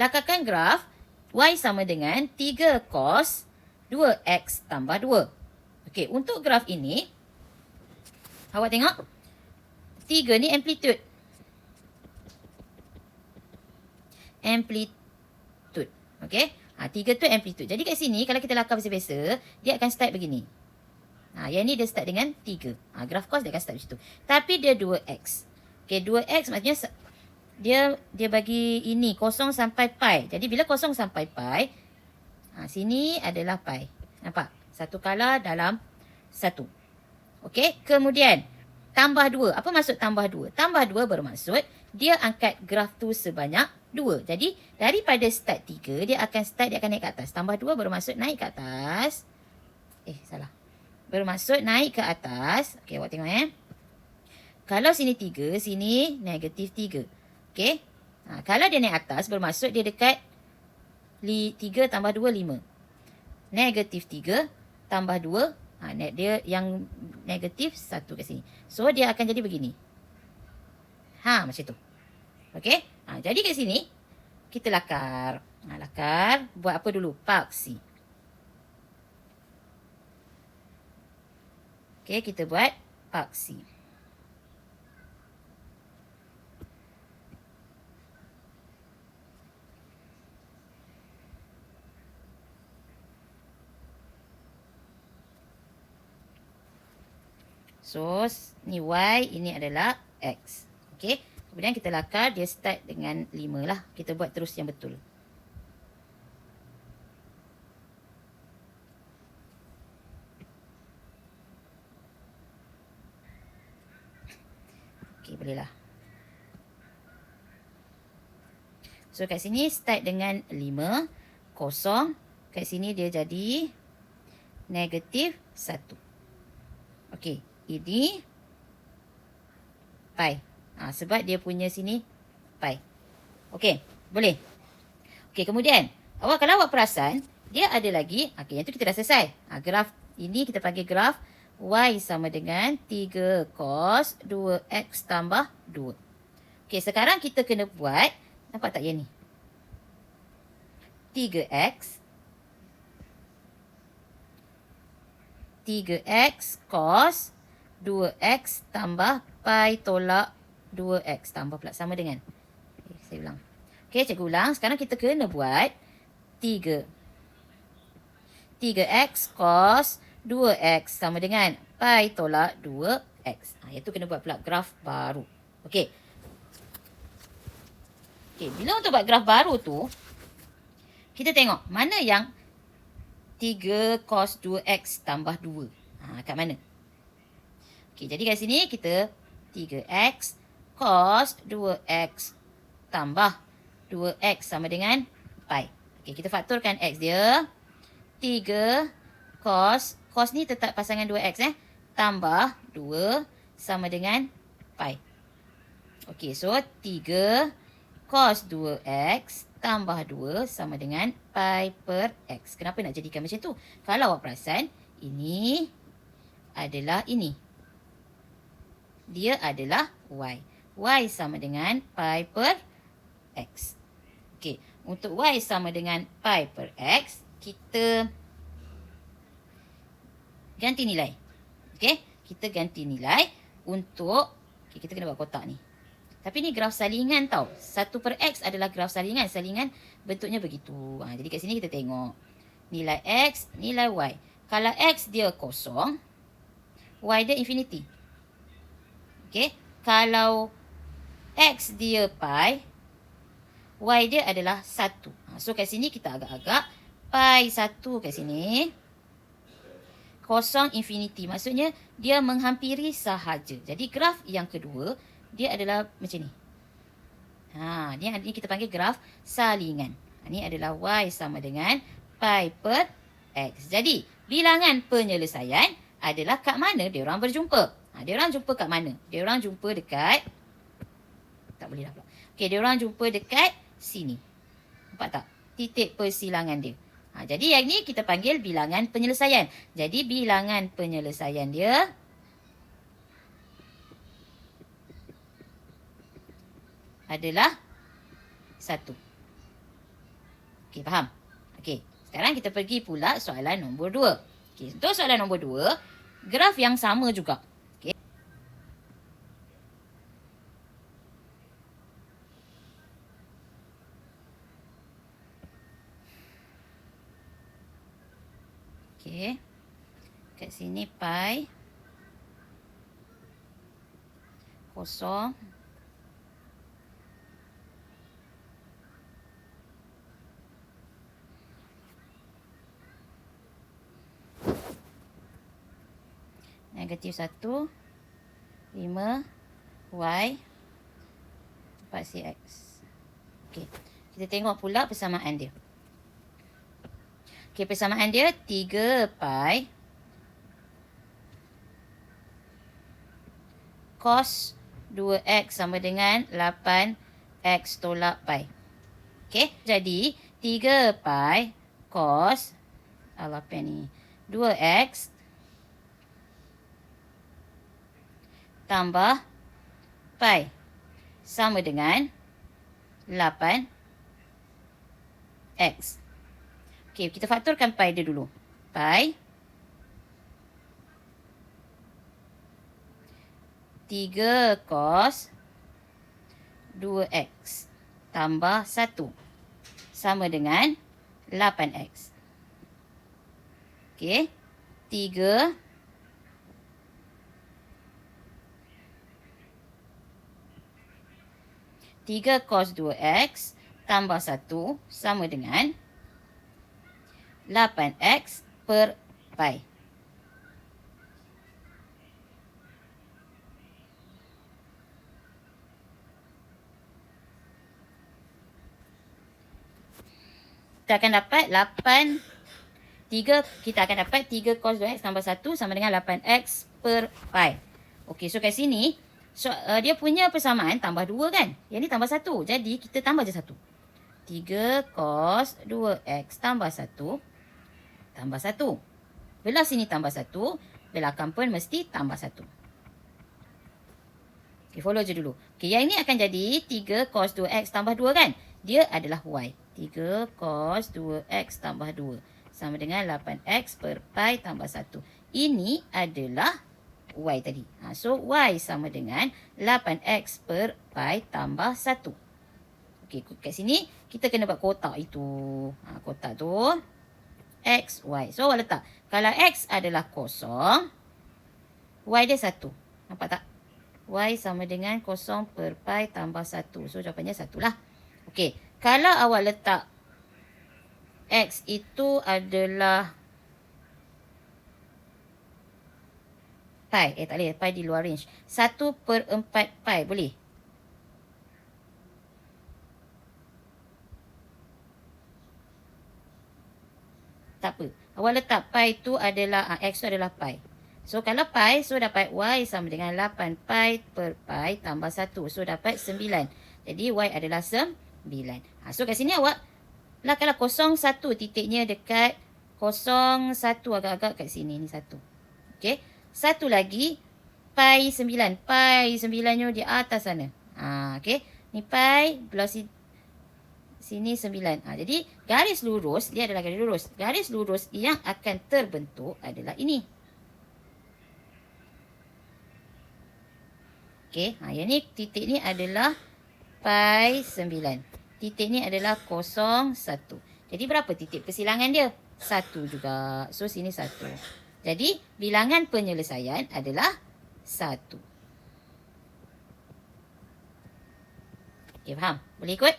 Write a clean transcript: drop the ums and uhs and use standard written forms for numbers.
Lakarkan graf y sama dengan 3 cos 2x tambah 2. Okey, untuk graf ini, awak tengok, 3 ni amplitude. Amplitude. Okey. 3 tu amplitude. Jadi kat sini, kalau kita lakar biasa-biasa, dia akan start begini. Yang ni dia start dengan 3. Graf cos dia akan start macam tu. Tapi dia 2x. Okey, 2x maksudnya dia bagi ini 0 sampai pi. Jadi bila 0 sampai pi, sini adalah pi. Nampak? Satu kala dalam satu. Okey, kemudian tambah 2. Apa maksud tambah 2? Tambah 2 bermaksud dia angkat graf tu sebanyak 2. Jadi daripada start 3, dia akan naik ke atas. Tambah 2 bermaksud naik ke atas. Salah. Bermaksud naik ke atas. Okey, awak tengok Kalau sini 3, sini negatif 3. Okey. Kalau dia naik atas, bermaksud dia dekat 3 tambah 2, 5. Negatif 3 tambah 2, dia yang negatif 1 kat sini. So, dia akan jadi begini. Macam tu. Okey. Jadi kat sini, kita lakar. Lakar, buat apa dulu? Paksi. Okey, kita buat paksi. So, ni Y, ini adalah X. Okey. Kemudian kita lakar, dia start dengan 5 lah. Kita buat terus yang betul. Okey, bolehlah. So, kat sini start dengan 5, kosong. Kat sini dia jadi negatif 1. Okey, ini pi. Sebab dia punya sini pi. Okey, boleh. Okey, kemudian kalau awak perasan, dia ada lagi, yang tu kita dah selesai. Graf ini kita panggil graf y sama dengan 3 cos 2x tambah 2. Okey, sekarang kita kena buat, nampak tak yang ni? 3x cos 2x tambah pi tolak 2x tambah pula sama dengan. Saya ulang. Okey, cikgu ulang. Sekarang kita kena buat 3x cos 2x sama dengan pi tolak 2x. Iaitu kena buat pula graf baru. Okey. Okey, bila untuk buat graf baru tu, kita tengok mana yang 3 cos 2x tambah 2. Kat mana? Okey, jadi kat sini kita 3x cos 2x tambah 2x sama dengan pi. Okey, kita faktorkan x dia. 3 cos ni tetap pasangan 2x tambah 2 sama dengan pi. Okey, so 3 cos 2x tambah 2 sama dengan pi per x. Kenapa nak jadikan macam tu? Kalau awak perasan, ini adalah ini. Dia adalah y. Y sama dengan pi per x. Okey, untuk y sama dengan pi per x, kita ganti nilai. Okey, kita ganti nilai untuk, kita kena buat kotak ni. Tapi ni graf salingan tau. 1 per x adalah graf salingan. Salingan bentuknya begitu. Jadi kat sini kita tengok. Nilai x, nilai y. Kalau x dia kosong, y dia infinity. Okey. Kalau x dia pi, y dia adalah 1. So kat sini kita agak-agak pi 1 kat sini. Kosong infinity. Maksudnya dia menghampiri sahaja. Jadi graf yang kedua, dia adalah macam ni. Ni kita panggil graf salingan. Ni adalah y sama dengan pi per x. Jadi bilangan penyelesaian adalah kat mana dia orang berjumpa. Dia orang jumpa kat mana? Dia orang jumpa dekat, tak boleh dah pula. Okey, dia orang jumpa dekat sini. Nampak tak? Titik persilangan dia. Jadi yang ni kita panggil bilangan penyelesaian. Jadi bilangan penyelesaian dia adalah 1. Okey, faham? Okey, sekarang kita pergi pula soalan nombor 2. Okey, untuk soalan nombor 2, graf yang sama juga. Okey. Okey. Kat sini pi kosong negatif 1 5 y 4 cx. Okey, kita tengok pula persamaan dia. Okey, persamaan dia 3 pi cos 2x sama dengan 8x tolak pi. Okey, jadi 3 pi cos apa ni? 2x tambah pi sama dengan 8x. Okey, kita faktorkan pi dia dulu. Pi 3 cos 2x tambah 1 sama dengan 8x. Okey, 3 cos 2x tambah 1 sama dengan 8x per pi. Kita akan dapat 3 cos 2x tambah 1 sama dengan 8x per pi. Okey, so kat sini dia punya persamaan tambah 2 kan? Yang ni tambah 1. Jadi kita tambah je 1. 3 cos 2x tambah 1 tambah 1. Belah sini tambah 1, belakang pun mesti tambah 1. Okey, follow je dulu. Okey, yang ini akan jadi 3 cos 2x tambah 2 kan? Dia adalah y. 3 cos 2x tambah 2 sama dengan 8x per pi tambah 1. Ini adalah y tadi. So, y sama dengan 8x per pi tambah 1. Okey, kat sini kita kena buat kotak itu. Kotak tu x, y. So, awak letak. Kalau x adalah kosong, y dia 1. Nampak tak? Y sama dengan kosong per pi tambah 1. So, jawapannya 1 lah. Okey, kalau awak letak x itu adalah pi. Tak boleh. Pi di luar range. 1/4 pi. Boleh? Tak apa. Awak letak pi itu adalah, x itu adalah pi. So, kalau pi, so dapat y sama dengan 8 pi per pi tambah 1. So, dapat 9. Jadi, y adalah 9. So, kat sini awak, lah kalau 01 titiknya dekat 01 agak-agak kat sini. Ni 1. Okey. Satu lagi, pi 9. Pi 9-nya di atas sana. Okey. Ni pi, belah sini 9. Jadi, garis lurus, dia adalah garis lurus. Garis lurus yang akan terbentuk adalah ini. Okey. Yang ni, titik ni adalah pi 9. Titik ni adalah 01. Jadi, berapa titik persilangan dia? 1 juga. So, sini 1. Jadi, bilangan penyelesaian adalah 1. Okey, faham? Boleh ikut?